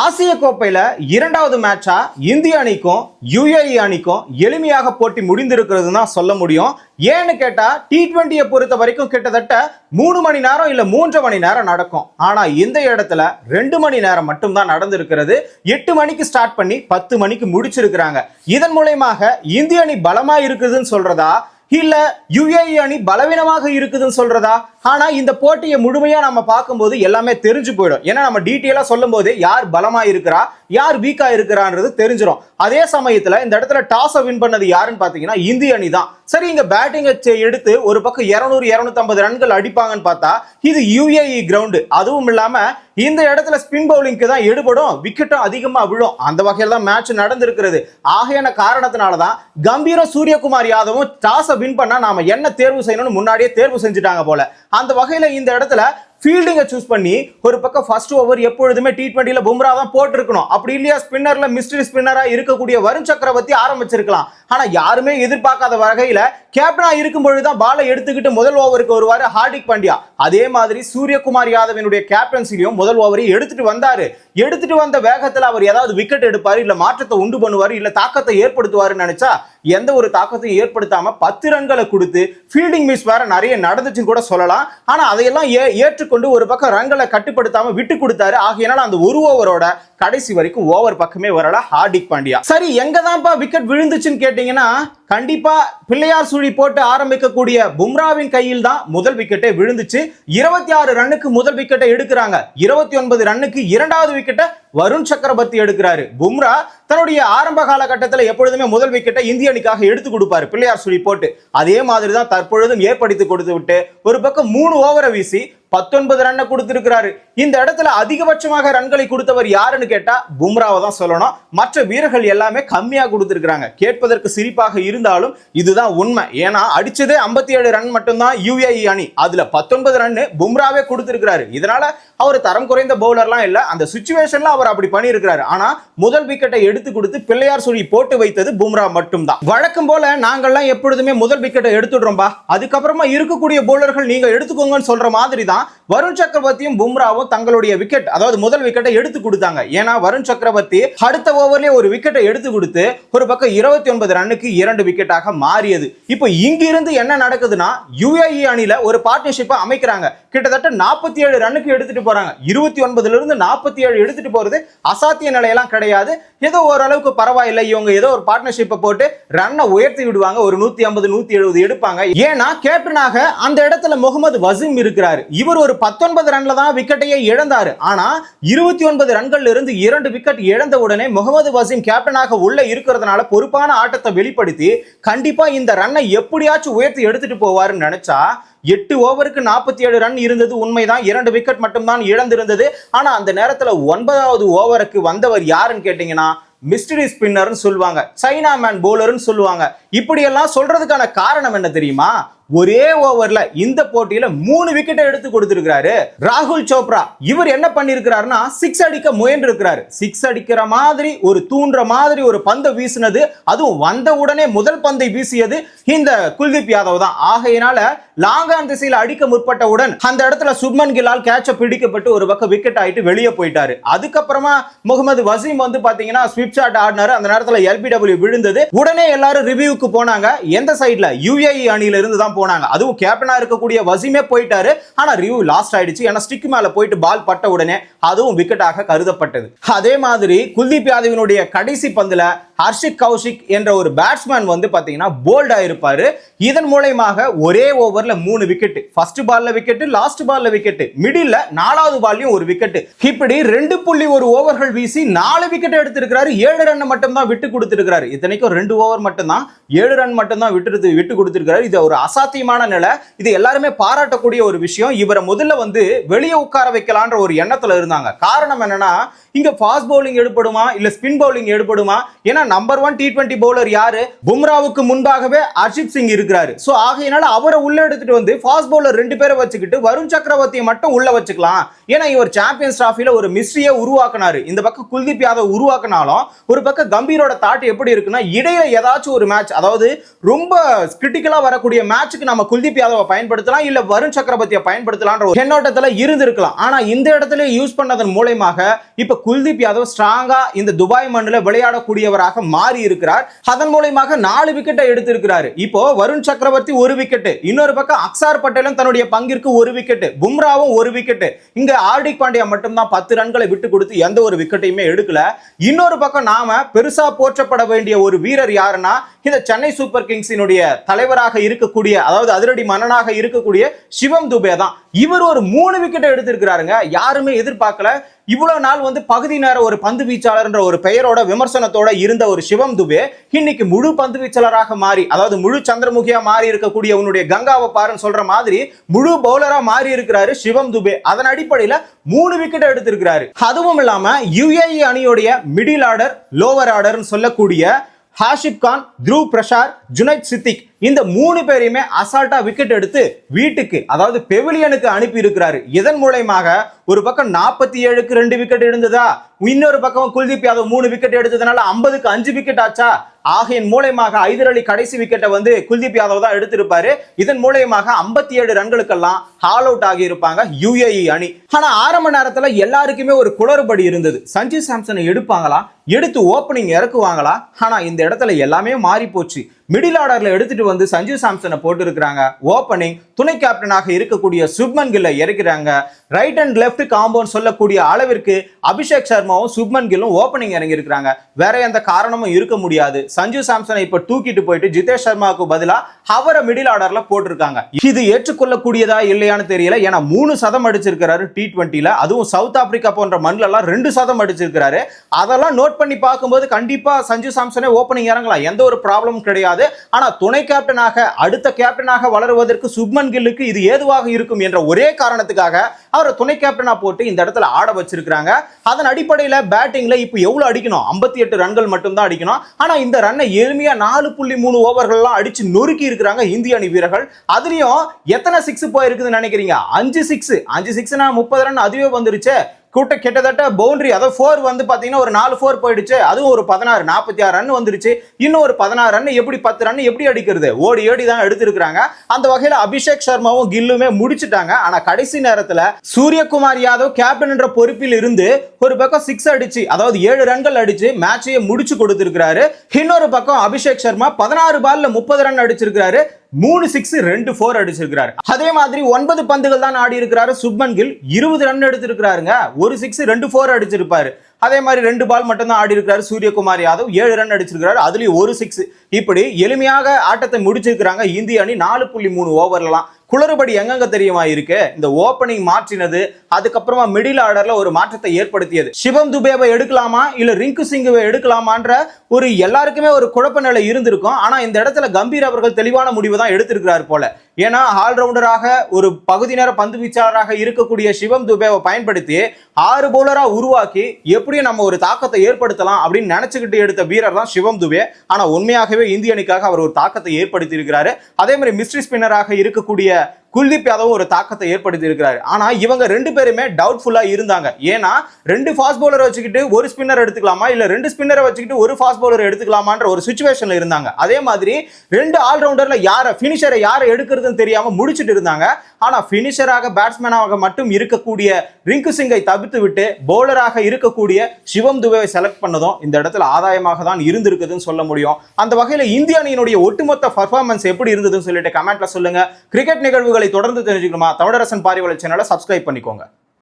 ஆசிய கோப்பையில இரண்டாவது மேட்சா இந்திய அணிக்கும் யுஏஇ அணிக்கும் எளிமையாக போட்டி முடிந்திருக்கிறது தான் சொல்ல முடியும். ஏன்னு கேட்டா T20 பொறுத்த வரைக்கும் கிட்டத்தட்ட 3 மணி நேரம் இல்ல 3.5 மணி நேரம் நடக்கும். ஆனா இந்த இடத்துல 2 மணி நேரம் மட்டும் தான் நடந்திருக்கிறது. 8 மணிக்கு ஸ்டார்ட் பண்ணி 10 மணிக்கு முடிச்சிருக்கிறாங்க. இதன் மூலமாக இந்திய அணி பலமா இருக்குதுன்னு சொல்றதா இல்ல யுஏஇ அணி பலவீனமாக இருக்குதுன்னு சொல்றதா? ஆனா இந்த போட்டியை முழுமையா நம்ம பார்க்கும்போது எல்லாமே தெரிஞ்சு போயிடும். ஏன்னா நம்ம டீட்டெயிலா சொல்லும் போது யார் பலமா இருக்கிறா யார் வீக்கா இருக்கிறான்றது தெரிஞ்சிடும். அதே சமயத்துல இந்த இடத்துல டாஸ் வின் பண்ணது யாருன்னு பாத்தீங்கன்னா இந்திய அணி தான். சரி, இங்க பேட்டிங் எடுத்து ஒரு பக்கம் 200-250 ரன்கள் அடிப்பாங்கன்னு பார்த்தா இது யுஏஇ கிரவுண்ட். அதுவும் இல்லாம இந்த இடத்துல ஸ்பின் பவுலிங்க்கு தான் எடுபடும், விக்கெட்டும் அதிகமா விழும். அந்த வகையில தான் மேட்ச் நடந்திருக்கிறது. ஆகையான காரணத்தினாலதான் கம்பீரம் சூரியகுமார் யாதவும் டாஸ் வின் பண்ணா நாம என்ன தேர்வு செய்யணும்னு முன்னாடியே தேர்வு செஞ்சுட்டாங்க போல. அந்த வகையில இந்த இடத்துல ஃபீல்டிங்கை சூஸ் பண்ணி ஒரு பக்கம் ஃபர்ஸ்ட் ஓவர் எப்பொழுதுமே T20ல பும்ரா தான் போட்டிருக்கணும். அப்படி இல்லையா ஸ்பின்னர்ல மிஸ்டரி ஸ்பின்னரா இருக்கக்கூடிய வருண் சக்கரவர்த்தி ஆரம்பிச்சிருக்கலாம். ஆனா யாருமே எதிர்பார்க்காத வகையில கேப்டனா இருக்கும் பொழுதுதான் பாலை எடுத்துக்கிட்டு முதல் ஓவருக்கு வருவாரு ஹார்திக் பாண்டியா. அதே மாதிரி சூரியகுமார் யாதவினுடைய கேப்டன்சிலையும் முதல் ஓவரை எடுத்துட்டு வந்தாரு. எடுத்துட்டு வந்த வேகத்துல அவர் ஏதாவது விக்கெட் எடுப்பாரு, இல்ல மாற்றத்தை உண்டு பண்ணுவாரு, இல்ல தாக்கத்தை ஏற்படுத்துவாருன்னு நினைச்சா எந்த ஒரு தாக்கத்தையும் ஏற்படுத்தாம 10 ரன்களை கொடுத்து ஃபீல்டிங் மிஸ் வேற நிறைய நடந்துச்சுன்னு கூட சொல்லலாம். ஆனா அதையெல்லாம் ஏற்றுக்கொண்டு ஒரு பக்கம் ரன்களை கட்டுப்படுத்தாம விட்டு கொடுத்தாரு. ஆகையினால அந்த ஒரு ஓவரோட கடைசி வரைக்கும் ஓவர் பக்கமே வரல ஹார்திக் பாண்டியா. சரி, எங்கதான்ப்பா விக்கெட் விழுந்துச்சுன்னு கேட்டீங்கன்னா கண்டிப்பா பிள்ளையார் சுழி போட்டு ஆரம்பிக்கக்கூடிய பும்ராவின் கையில் தான் முதல் விக்கெட்டை விழுந்துச்சு. 26 ரன்னுக்கு முதல் விக்கெட்டை எடுக்கிறாங்க. 29 ரன்னுக்கு இரண்டாவது விக்கெட்டை வருண் சக்கரவர்த்தி எடுக்கிறாரு. பும்ரா தன்னுடைய ஆரம்ப காலகட்டத்தில் எப்பொழுதுமே முதல் விக்கெட்டை இந்திய அணிக்காக எடுத்து கொடுப்பாரு பிள்ளையார் சுழி போட்டு. அதே மாதிரி தான் தற்பொழுதும் ஏற்படுத்தி கொடுத்து விட்டு ஒரு பக்கம் 3 ஓவரை வீசி 19 ரன்னை கொடுத்திருக்கிறாரு. இந்த இடத்துல அதிகபட்சமாக ரன்களை கொடுத்தவர் யாருன்னு கேட்டா பும்ராவை தான் சொல்லணும். மற்ற வீரர்கள் எல்லாமே கம்மியா கொடுத்திருக்கிறாங்க. கேட்பதற்கு சிரிப்பாக இருந்தாலும் இதுதான் உண்மை. ஏன்னா அடிச்சதே 57 ரன் மட்டும்தான் யுஏஇ அணி, அதுல 19 ரன் பும்ராவே கொடுத்திருக்கிறாரு. இதனால அவர் தரம் குறைந்த பவுலர்லாம் இல்ல, அந்த சிச்சுவேஷன்ல அவர் அப்படி பண்ணியிருக்கிறாரு. ஆனா முதல் விக்கெட்டை எடுத்து கொடுத்து பிள்ளையார் சுழி போட்டு வைத்தது பும்ரா மட்டும் தான். வழக்கம் போல நாங்கள்லாம் எப்பொழுதுமே முதல் விக்கெட்டை எடுத்துடுறோம்பா, அதுக்கப்புறமா இருக்கக்கூடிய பவுலர்கள் நீங்க எடுத்துக்கோங்கன்னு சொல்ற மாதிரி தான் வருண் சக்கரவர்த்தியும் பும்ராவும் தங்களுடைய விக்கெட், அதாவது முதல் விக்கெட்டை எடுத்து கொடுத்தாங்க. ஏன்னா வருண் சக்கரவர்த்தி அடுத்த ஓவர்லயே ஒரு விக்கெட்டை எடுத்து கொடுத்து ஒரு பக்கம் 29 ரன்னுக்கு 2 விக்கெட்டாக மாறியது. இப்போ இங்கிருந்து என்ன நடக்குதுன்னா யுஏஇ அணியில ஒரு பார்ட்னர்ஷிப்பை அமைக்கிறாங்க. கிட்டத்தட்ட 47 ரன்னுக்கு எடுத்துட்டு போறாங்க. 29ல இருந்து 47 எடுத்துட்டு போறது அசாத்திய நிலையெல்லாம் கிடையாது. ஏதோ ஓரளவுக்கு பரவாயில்லை, இவங்க ஏதோ ஒரு பார்ட்னர்ஷிப்பை போட்டு ரன்னை உயர்த்தி விடுவாங்க, ஒரு 150-170 எடுப்பாங்க. ஏன்னா கேப்டனாக அந்த இடத்துல முகமது வசீம் இருக்கிறாரு. இவர் ஒரு 19 ரன்ல தான் விக்கெட்டையே இழந்தாரு. ஆனா 29 ரன்கள்ல இருந்து 2 விக்கெட் இழந்த உடனே முகமது வசீம் கேப்டனாக உள்ள இருக்கிறதுனால பொறுப்பான ஆட்டத்தை வெளிப்படுத்தி கண்டிப்பா இந்த ரன்னை எப்படியாச்சும் உயர்த்தி எடுத்துட்டு போவாருன்னு நினைச்சா 8 ஓவருக்கு 47 ரன் இருந்தது உண்மைதான். 2 விக்கெட் மட்டும்தான் இழந்திருந்தது. ஆனா அந்த நேரத்துல 9வது ஓவருக்கு வந்தவர் யாருன்னு கேட்டீங்கன்னா மிஸ்டரி ஸ்பின்னர்னு சொல்லுவாங்க, சைனா மேன் பவுலர்னு சொல்லுவாங்க. இப்படி எல்லாம் சொல்றதுக்கான காரணம் என்ன தெரியுமா? ஒரே ஓவர்ல இந்த போட்டியில 3 விக்கெட்டை எடுத்து கொடுத்திருக்கிறாரு ராகுல் சோப்ரா. இவர் என்ன பண்ணிருக்கிறாருன்னா 6 அடிக்க முயன்று இருக்கிறாரு. 6 அடிக்கிற மாதிரி ஒரு தூண்டுற மாதிரி ஒரு பந்தை வீசினது, அதுவும் வந்த உடனே முதல் பந்தை வீசியது இந்த குல்தீப் யாதவ் தான். ஆகையினால லாங்கான் திசையில அடிக்க முற்பட்டவுடன் அந்த இடத்துல சுப்மன் கில்லால் கேட்ச பிடிக்கப்பட்டு ஒரு பக்கம் விக்கெட் ஆயிட்டு வெளியே போயிட்டாரு. அதுக்கப்புறமா முகமது வசீம் வந்து பாத்தீங்கன்னா ஸ்விப் ஷாட் ஆடினாரு. அந்த நேரத்துல LBW விழுந்தது. உடனே எல்லாரும் ரிவ்யூக்கு போனாங்க. எந்த சைட்ல? யுஏஇ அணியில இருந்து தான் போனாங்க. அதுவும் கேப்டனா இருக்கக்கூடிய வசீமே போயிட்டாரு. ஆனா ரிவ்யூ லாஸ்ட் ஆயிடுச்சு. ஏன்னா ஸ்டிக் மேல போயிட்டு பால் பட்ட உடனே அதுவும் விக்கெட்டாக கருதப்பட்டது. அதே மாதிரி குல்தீப் யாதவினுடைய கடைசி பந்துல ஹர்ஷிக் கௌஷிக் என்ற ஒரு பேட்ஸ்மேன் வந்து பாத்தீங்கன்னா போல்டா இருப்பாரு. இதன் மூலமாக ஒரே ஓவர்ல 3 விக்கெட், ஃபர்ஸ்ட் பால்ல விக்கெட், லாஸ்ட் பால்ல விக்கெட், மிடில்ல 4வது பால்லையும் ஒரு விக்கெட், இப்படி 2.1 ஓவர்கள் வீசி 4 விக்கெட் எடுத்திருக்கிறாரு. 7 ரன் மட்டும் தான் விட்டு கொடுத்திருக்கிறாரு. இத்தனைக்கும் 2 ஓவர் மட்டும் தான் 7 ரன் மட்டும் தான் விட்டு கொடுத்திருக்கிறாரு. இது ஒரு அசாத்தியமான நிலை. இது எல்லாருமே பாராட்டக்கூடிய ஒரு விஷயம். இவரை முதல்ல வந்து வெளியே உட்கார வைக்கலான்ற ஒரு எண்ணத்துல இருந்தாங்க. காரணம் என்னன்னா இங்க ஃபாஸ்ட் பவுலிங் எடுப்படுமா இல்ல ஸ்பின் பவுலிங் எடுப்படுமா? ஏன்னா நம்பர் 1 T20 பவுலர் யாரு? பும்ராவுக்கு முன்பாகவே ஹர்ஷித் சிங் இருக்கிறாரு. சோ ஆகையினால அவரை உள்ள எடுத்துட்டு வந்து ஃபாஸ்ட் பவுலர் 2 பேரை வச்சுக்கிட்டு வருண் சக்கரவர்த்தியை மட்டும் உள்ள வச்சுக்கலாம். ஏன்னா இவர் சாம்பியன்ஸ் டிராஃபில ஒரு மிஸ்ட்ரியை உருவாக்குனாரு. இந்த பக்கம் குல்தீப் யாதவ் உருவாக்குனாலும் ஒரு பக்கம் கம்பீரோட தாட் எப்படி இருக்குன்னா, இடையில ஏதாச்சும் ஒரு மேட்ச், அதாவது ரொம்ப கிரிட்டிக்கலா வரக்கூடிய மேட்சுக்கு நம்ம குல்தீப் யாதவை பயன்படுத்தலாம், இல்ல வருண் சக்கரவர்த்தியை பயன்படுத்தலாம்ன்ற ஒரு எண்ணோட்டத்துல இருந்திருக்கலாம். ஆனா இந்த இடத்துல யூஸ் பண்ணதன் மூலமாக இப்ப குல்தீப் யாதவ் ஸ்ட்ராங்கா இந்த துபாய் மண்ணில் விளையாடக்கூடியவராக மாறி இருக்கிறார். அதன் மூலமாக 4 விக்கெட்டை எடுத்திருக்கிறார். இப்போ வருண் சக்கரவர்த்தி 1 விக்கெட், இன்னொரு பக்கம் அக்சார் பட்டேலும் தன்னுடைய பங்கிற்கு 1 விக்கெட், பும்ராவும் 1 விக்கெட். இங்க ஹார்திக் பாண்டியா மட்டும் தான் 10 ரன்களை விட்டு கொடுத்து எந்த ஒரு விக்கெட்டையுமே எடுக்கல. இன்னொரு பக்கம் நாம பெருசா போற்றப்பட வேண்டிய ஒரு வீரர் யாருன்னா, இந்த சென்னை சூப்பர் கிங்ஸினுடைய தலைவராக இருக்கக்கூடிய, அதாவது அதிரடி மன்னனாக இருக்கக்கூடிய சிவம் துபே தான். இவர் ஒரு 3 விக்கெட் எடுத்திருக்கிறாருங்க. யாருமே எதிர்பார்க்கல. இவ்வளவு நாள் வந்து பகுதி நேர ஒரு பந்து வீச்சாளர் என்ற ஒரு பெயரோட விமர்சனத்தோட இருந்த ஒரு சிவம் துபே இன்னைக்கு முழு பந்து வீச்சாளராக மாறி, அதாவது முழு சந்திரமுகியா மாறி இருக்கக்கூடிய உன்னுடைய கங்காவை பாருன்னு சொல்ற மாதிரி முழு பவுலரா மாறி இருக்கிறாரு சிவம் துபே. அதன் அடிப்படையில் 3 விக்கெட் எடுத்திருக்கிறாரு. அதுவும் இல்லாம UAE அணியுடைய மிடில் ஆர்டர், லோவர் ஆர்டர் சொல்லக்கூடிய ஹாஷிப் கான், த்ருவ் பிரசார், ஜுனைத் சித்திக் இந்த 3 பேரையுமே அசால்ட்டா விக்கெட் எடுத்து வீட்டுக்கு, அதாவது பெவிலியனுக்கு அனுப்பி இருக்கிறாரு. இதன் மூலமாக ஒரு பக்கம் 47க்கு 2 விக்கெட் இருந்ததா, இன்னொரு பக்கம் குல்தீப் யாதவ் 3 விக்கெட் எடுத்ததுனால 50க்கு 5 விக்கெட் ஆச்சா. ஆகையின் மூலமாக ஹைதர் அலி கடைசி விக்கெட்டை வந்து குல்தீப் யாதவ் தான் எடுத்திருப்பாரு. இதன் மூலமாக 57 ரன்களுக்கெல்லாம் ஹால் அவுட் ஆகி இருப்பாங்க UAE அணி. ஆனா ஆரம்ப நேரத்துல எல்லாருக்குமே ஒரு குளறுபடி இருந்தது. சஞ்சு சாம்சனை எடுப்பாங்களா, எடுத்து ஓப்பனிங் இறக்குவாங்களா? ஆனா இந்த இடத்துல எல்லாமே மாறி போச்சு. மிடில் ஆர்டர்ல எடுத்துட்டு வந்து சஞ்சு சாம்சனை போட்டு இருக்கிறாங்க. ஓப்பனிங் துணை கேப்டனாக இருக்கக்கூடிய சுப்மன் கில்லை இறக்கிறாங்க. ரைட் அண்ட் லெஃப்ட் காம்பவுண்ட் சொல்லக்கூடிய அளவிற்கு அபிஷேக் சர்மாவும் சுப்மன் கில்லும் ஓப்பனிங் இறங்கி இருக்கிறாங்க. வேற எந்த காரணமும் இருக்க முடியாது. சஞ்சு சாம்சனை இப்ப தூக்கிட்டு போயிட்டு ஜிதேஷ் சர்மாவுக்கு பதிலா அவரை மிடில் ஆர்டர்ல போட்டிருக்காங்க. இது ஏற்றுக்கொள்ளக்கூடியதா இல்லையான்னு தெரியல. ஏன்னா 3 சதம் அடிச்சிருக்கிறாரு T20ல, அதுவும் சவுத் ஆப்பிரிக்கா போன்ற மண்ணில எல்லாம் 2 சதம் அடிச்சிருக்கிறாரு. அதெல்லாம் நோட் பண்ணி பார்க்கும்போது கண்டிப்பா சஞ்சு சாம்சனே ஓப்பனிங் இறங்கலாம், எந்த ஒரு ப்ராப்ளமும் கிடையாது. ஆனா துணை கேப்டனாக, அடுத்த கேப்டனாக வளருவதற்கு சுப்மன் கில்லுக்கு இது ஏதுவாக இருக்கும் என்ற ஒரே காரணத்துக்காக அவரை துணை கேப்டனா போட்டு இந்த இடத்துல ஆட வச்சிருக்காங்க. அதன் அடிப்படையில் பேட்டிங்ல இப்ப எவ்வளவு அடிக்கணும், 58 ரன்கள் மட்டும் தான் அடிக்கணும். ஆனா இந்த ரன்னை எளிமையா 4.3 ஓவர்கள்லாம் அடிச்சு நொறுக்கி இருக்கிறாங்க இந்திய அணி வீரர்கள். அதுலயும் எத்தனை 6 போயிருக்குதுன்னு நினைக்கிறீங்க? 5 6. 5 6னா 30 ரன் அதுவே வந்துருச்சு. கிட்டத்தட்ட பவுண்டரி, அதாவது 4 வந்து பாத்தீங்கன்னா ஒரு 4 4 போயிடுச்சு. அதுவும் ஒரு 16 46 ரன் வந்துருச்சு. இன்னும் ஒரு 16 ரன் எப்படி 10 ரன் எப்படி அடிக்கிறது? ஓடி ஓடி தான் எடுத்திருக்காங்க. அந்த வகையில அபிஷேக் சர்மாவும் கில்லுமே முடிச்சிட்டாங்க. ஆனா கடைசி நேரத்துல சூரியகுமார் யாதவ் கேப்டன் என்ற பொறுப்பில் இருந்து ஒரு பக்கம் 6 அடிச்சு, அதாவது 7 ரன்கள் அடிச்சு மேட்சையே முடிச்சு கொடுத்திருக்கிறாரு. இன்னொரு பக்கம் அபிஷேக் சர்மா 16 பால்ல 30 ரன் அடிச்சிருக்காரு. 3 6 2 4 அடிச்சிருக்காரு. அதே மாதிரி 9 பந்துகள் தான் ஆடி இருக்கிறாரு சுப்மன் கில். 20 ரன் எடுத்திருக்காருங்க. 1 6 2 4 அடிச்சிருப்பாரு. அதே மாதிரி 2 பால் மட்டும் தான் ஆடி இருக்கிறாரு சூரியகுமார் யாதவ். 7 ரன் அடிச்சிருக்காரு, அதுலயும் 1 6. இப்படி எளிமையாக ஆட்டத்தை முடிச்சிருக்காங்க இந்திய அணி 4.3 ஓவர்லாம். குளறுபடி எங்கெங்க தெரியுமா இருக்கு? இந்த ஓப்பனிங் மாற்றினது, அதுக்கப்புறமா மிடில் ஆர்டர்ல ஒரு மாற்றத்தை ஏற்படுத்தியது. சிவம் துபேவை எடுக்கலாமா இல்ல ரிங்கு சிங்கவை எடுக்கலாமான்ற ஒரு எல்லாருக்குமே ஒரு குழப்ப நிலை இருந்திருக்கும். ஆனா இந்த இடத்துல கம்பீர் அவர்கள் தெளிவான முடிவு தான் எடுத்திருக்கிறார் போல. ஏன்னா ஆல்ரவுண்டராக ஒரு பகுதி நேர பந்து வீச்சாளராக இருக்கக்கூடிய சிவம் துபேவை பயன்படுத்தி 6 பவுலரா உருவாக்கி எப்படியும் நம்ம ஒரு தாக்கத்தை ஏற்படுத்தலாம் அப்படின்னு நினைச்சுக்கிட்டு எடுத்த வீரர் தான் சிவம் துபே. ஆனா உண்மையாகவே இந்திய அணிக்காக அவர் ஒரு தாக்கத்தை ஏற்படுத்தி இருக்கிறாரு. அதே மாதிரி மிஸ்ட்ரி ஸ்பின்னராக இருக்கக்கூடிய குல்தீப் யாதவ் ஒரு தாக்கத்தை ஏற்படுத்தி இருக்கிறாரு. ஆனா இவங்க 2 பேருமே டவுட்ஃபுல்லா இருந்தாங்க. ஏன்னா 2 ஃபாஸ்ட் பவுலர் வச்சுக்கிட்டு ஒரு ஸ்பின்னர் எடுத்துக்கலாமா, இல்ல 2 ஸ்பின்னரை வச்சுக்கிட்டு ஒரு ஃபாஸ்ட் பவுலர் எடுத்துக்கலாமான்ற ஒரு சிச்சுவேஷன்ல இருந்தாங்க. அதே மாதிரி 2 ஆல்ரவுண்டர்ல பினிஷரை யாரை எடுக்கிறதுன்னு தெரியாம முடிச்சிட்டு இருந்தாங்க. ஆனா பினிஷராக பேட்ஸ்மேனாக மட்டும் இருக்கக்கூடிய ரிங்கு சிங்கை தவிர்த்து விட்டு பவுலராக இருக்கக்கூடிய சிவம் துபேவை செலக்ட் பண்ணதும் இந்த இடத்துல ஆதாயமாக தான் இருந்திருக்குதுன்னு சொல்ல முடியும். அந்த வகையில இந்திய அணியினுடைய ஒட்டுமொத்த பர்ஃபார்மன்ஸ் எப்படி இருந்ததுன்னு சொல்லிட்டு கமெண்ட்ல சொல்லுங்க. கிரிக்கெட் நிகழ்வுகளை தொடர்ந்து தெரிஞ்சுக்கணுமா? தமிழரசன் பாரிவளர் சேனலை சப்ஸ்கிரைப் பண்ணிக்கோங்க.